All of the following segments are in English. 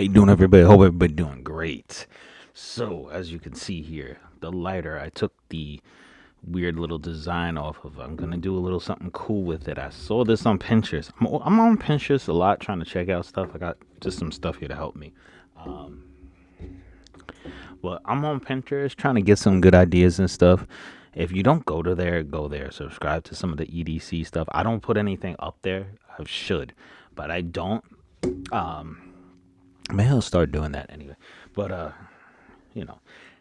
How you doing, everybody? Hope everybody doing great. So, as you can see here, the lighter, I took the weird little design off of. I'm gonna do a little something cool with it. I saw this on Pinterest. I'm on Pinterest a lot trying to check out stuff. I got just some stuff here to help me. Um, but I'm on Pinterest trying to get some good ideas and stuff. If you don't go to there, go there. Subscribe to some of the EDC stuff. I don't put anything up there. I should, but I don't. Um, Maybe I'll start doing that anyway. But you know,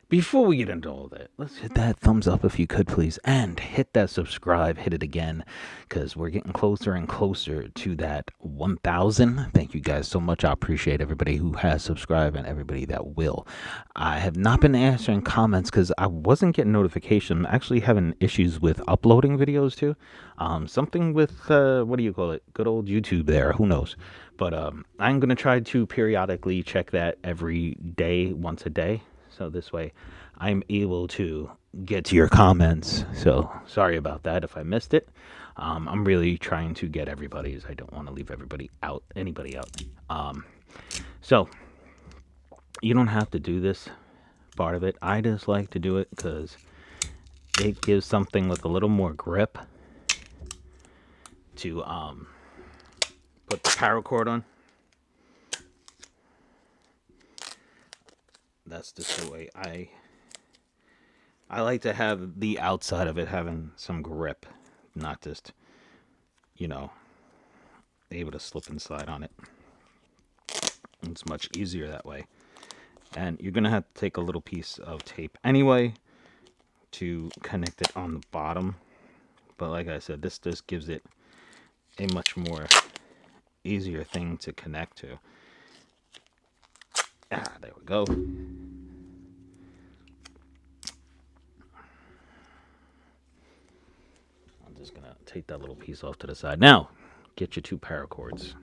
before we get into all that, let's hit that thumbs up if you could, please, and hit that subscribe. Hit it again, because we're getting closer and closer to that 1,000. Thank you guys so much. I appreciate everybody who has subscribed and everybody that will. I have not been answering comments because I wasn't getting notifications. I'm actually having issues with uploading videos too. Something with what do you call it? Good old YouTube there. Who knows? But I'm gonna try to periodically check that every day, once a day. So this way I'm able to get to your comments. So sorry about that if I missed it. I'm really trying to get everybody's. I don't want to leave anybody out. So you don't have to do this part of it. I just like to do it because it gives something with a little more grip to put the paracord on. That's just the way I like to have the outside of it having some grip, not just, you know, able to slip and slide on it. It's much easier that way. And you're going to have to take a little piece of tape anyway to connect it on the bottom. But like I said, this just gives it a much more easier thing to connect to. There we go. I'm just gonna take that little piece off to the side. Now, get your two paracords.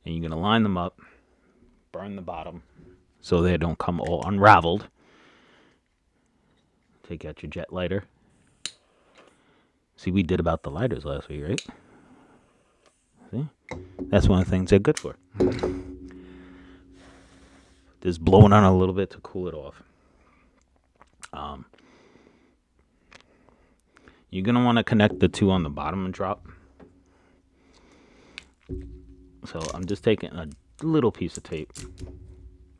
And you're gonna line them up, burn the bottom so they don't come all unraveled. Take out your jet lighter. See, we did about the lighters last week, right? See? That's one of the things they're good for. Just blowing on a little bit to cool it off. You're going to want to connect the two on the bottom and drop. So I'm just taking a little piece of tape.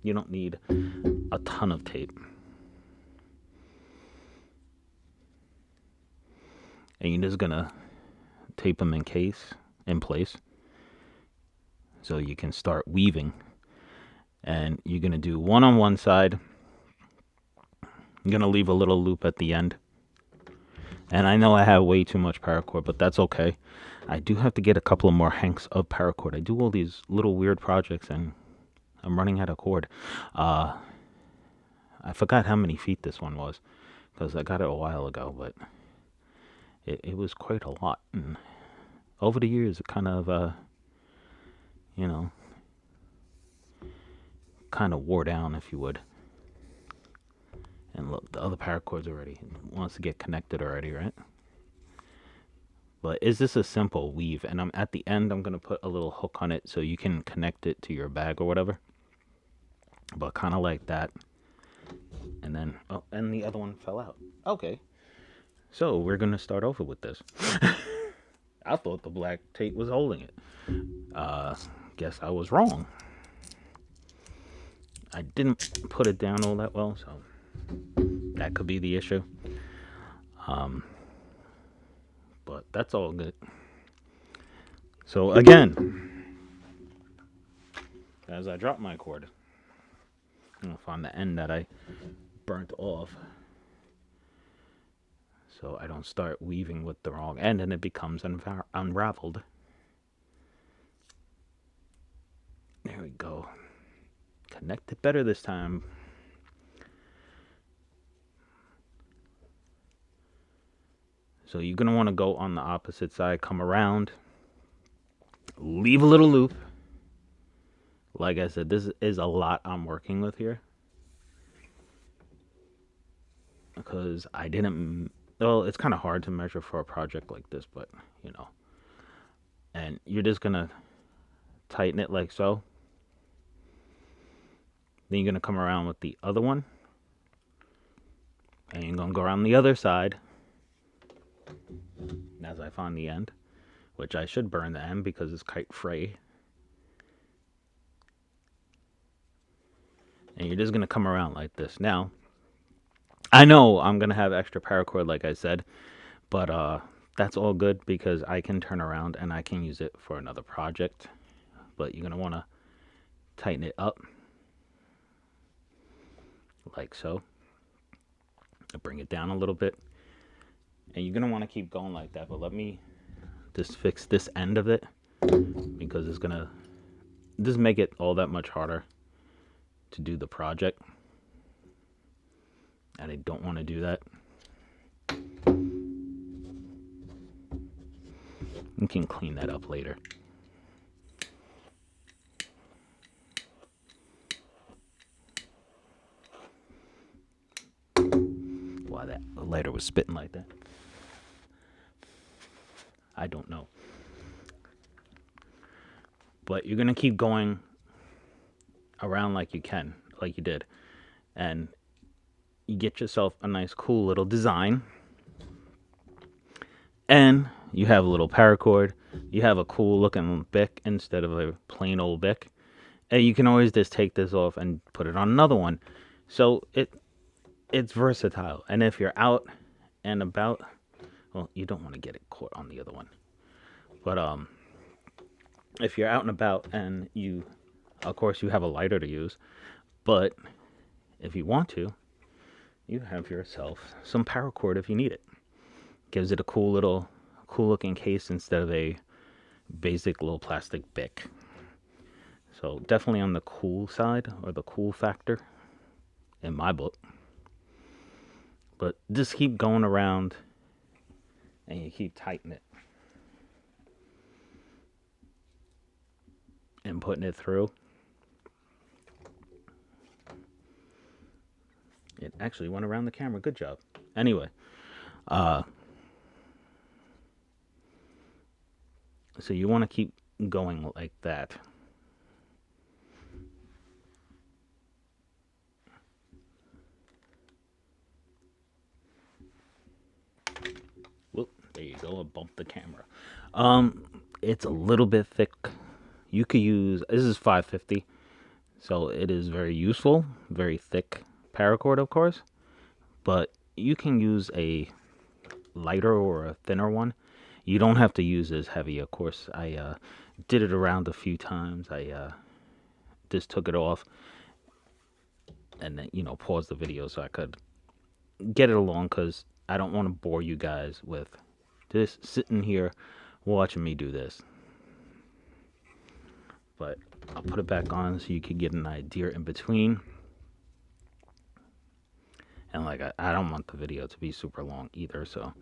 You don't need a ton of tape. And you're just going to tape them in place. So you can start weaving. And you're going to do one on one side. I'm going to leave a little loop at the end. And I know I have way too much paracord, but that's okay. I do have to get a couple of more hanks of paracord. I do all these little weird projects, and I'm running out of cord. I forgot how many feet this one was, because I got it a while ago, but it was quite a lot. And over the years, it kind of, kind of wore down, if you would. And look, the other paracord's already wants to get connected already, right? But is this a simple weave? And I'm at the end, I'm going to put a little hook on it so you can connect it to your bag or whatever. But kind of like that. And then, oh, and the other one fell out. Okay. So we're going to start over with this. I thought the black tape was holding it. Guess I was wrong. I didn't put it down all that well, so that could be the issue. But that's all good. So again, as I drop my cord, I'm gonna find the end that I burnt off, so I don't start weaving with the wrong end and it becomes unraveled. There we go. Connect it better this time. So you're going to want to go on the opposite side, come around, leave a little loop. Like I said, this is a lot I'm working with here. Because I didn't, well, it's kind of hard to measure for a project like this, but, And you're just going to tighten it like so. Then you're going to come around with the other one. And you're going to go around the other side as I find the end, which I should burn the end because it's quite fray. And you're just going to come around like this. Now, I know I'm going to have extra paracord like I said, but that's all good because I can turn around and I can use it for another project. But you're going to want to tighten it up like so. Bring it down a little bit. And you're going to want to keep going like that. But let me just fix this end of it because it's going to just make it all that much harder to do the project. And I don't want to do that. You can clean that up later. Why that lighter was spitting like that, I don't know. But you're going to keep going around like you can, like you did. And you get yourself a nice cool little design. And you have a little paracord. You have a cool looking bic instead of a plain old bic. And you can always just take this off and put it on another one. So it's versatile. And if you're out and about, well, you don't want to get it caught on the other one. But if you're out and about and you, of course, you have a lighter to use, but if you want to, you have yourself some paracord if you need it. Gives it a cool looking case instead of a basic little plastic bic. So definitely on the cool side, or the cool factor in my book. But just keep going around and you keep tightening it and putting it through. It actually went around the camera. Good job. Anyway, so you want to keep going like that. Whoop, there you go. I bumped the camera. It's a little bit thick. You could use, this is 550, so it is very useful, very thick paracord, of course. But you can use a lighter or a thinner one. You don't have to use as heavy, of course. I did it around a few times. I just took it off and then, paused the video so I could get it along because I don't want to bore you guys with just sitting here watching me do this. But I'll put it back on so you can get an idea in between. And like I don't want the video to be super long either, so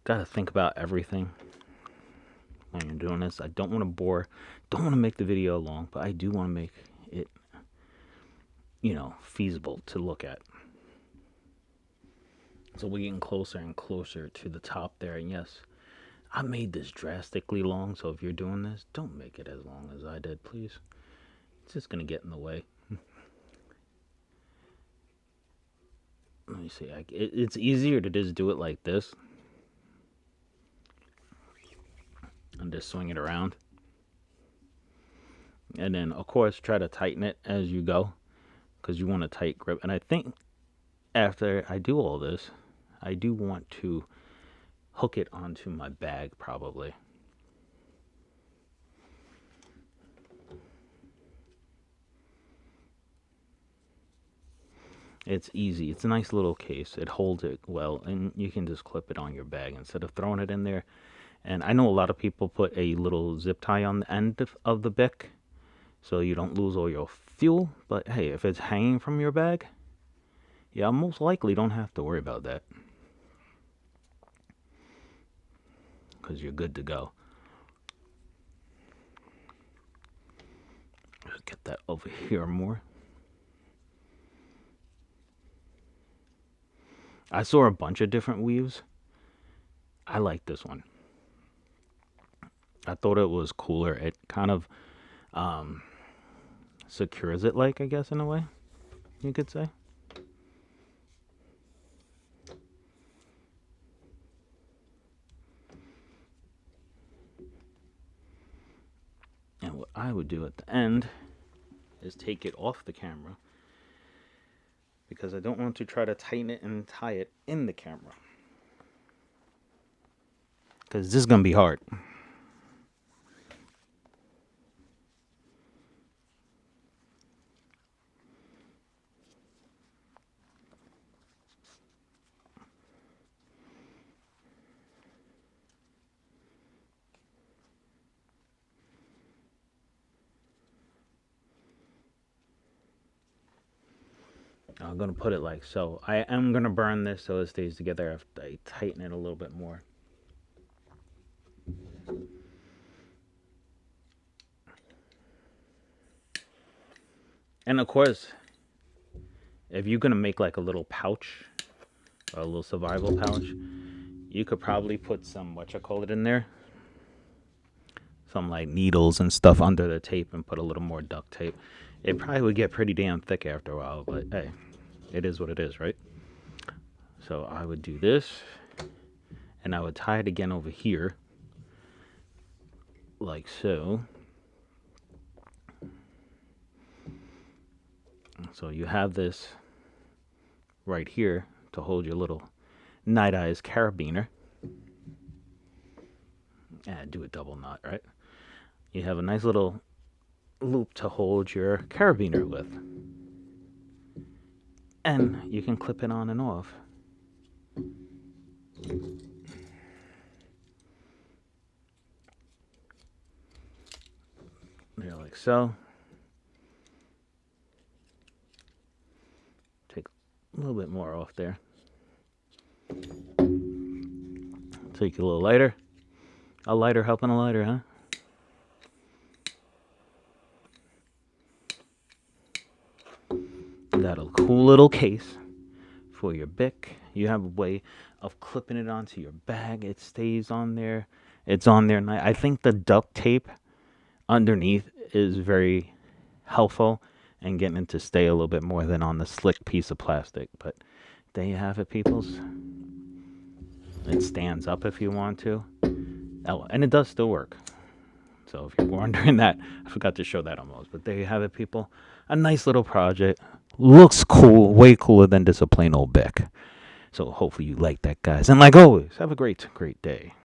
gotta think about everything when you're doing this. I don't want to bore, don't want to make the video long, but I do want to make it, feasible to look at. So we're getting closer and closer to the top there, and yes, I made this drastically long, so if you're doing this, don't make it as long as I did, please. It's just gonna get in the way. Let me see. It's easier to just do it like this and just swing it around. And then, of course, try to tighten it as you go because you want a tight grip. And I think after I do all this, I do want to hook it onto my bag probably. It's easy. It's a nice little case. It holds it well, and you can just clip it on your bag instead of throwing it in there. And I know a lot of people put a little zip tie on the end of the bic so you don't lose all your fuel. But hey, if it's hanging from your bag, yeah, most likely don't have to worry about that because you're good to go. Let's get that over here more. I saw a bunch of different weaves. I like this one. I thought it was cooler. It kind of secures it, like, I guess, in a way, you could say. And what I would do at the end is take it off the camera because I don't want to try to tighten it and tie it in the camera because this is going to be hard. I'm going to put it like so. I am going to burn this so it stays together after I tighten it a little bit more. And of course, if you're going to make like a little pouch or a little survival pouch, you could probably put some, in there? Some like needles and stuff under the tape and put a little more duct tape. It probably would get pretty damn thick after a while, but hey, it is what it is, right? So I would do this, and I would tie it again over here, like so. So you have this right here to hold your little Night Eyes carabiner. And do a double knot, right? You have a nice little loop to hold your carabiner with. And you can clip it on and off. There, like so. Take a little bit more off there. Take a little lighter. A lighter helping a lighter, huh? Got a cool little case for your Bic. You have a way of clipping it onto your bag. It stays on there. It's on there. I think the duct tape underneath is very helpful and getting it to stay a little bit more than on the slick piece of plastic. But there you have it, peoples. It stands up if you want to. Oh, and it does still work. So if you're wondering that, I forgot to show that almost. But there you have it, people. A nice little project. Looks cool. Way cooler than just a plain old Bic. So hopefully you like that, guys. And like always, have a great, great day.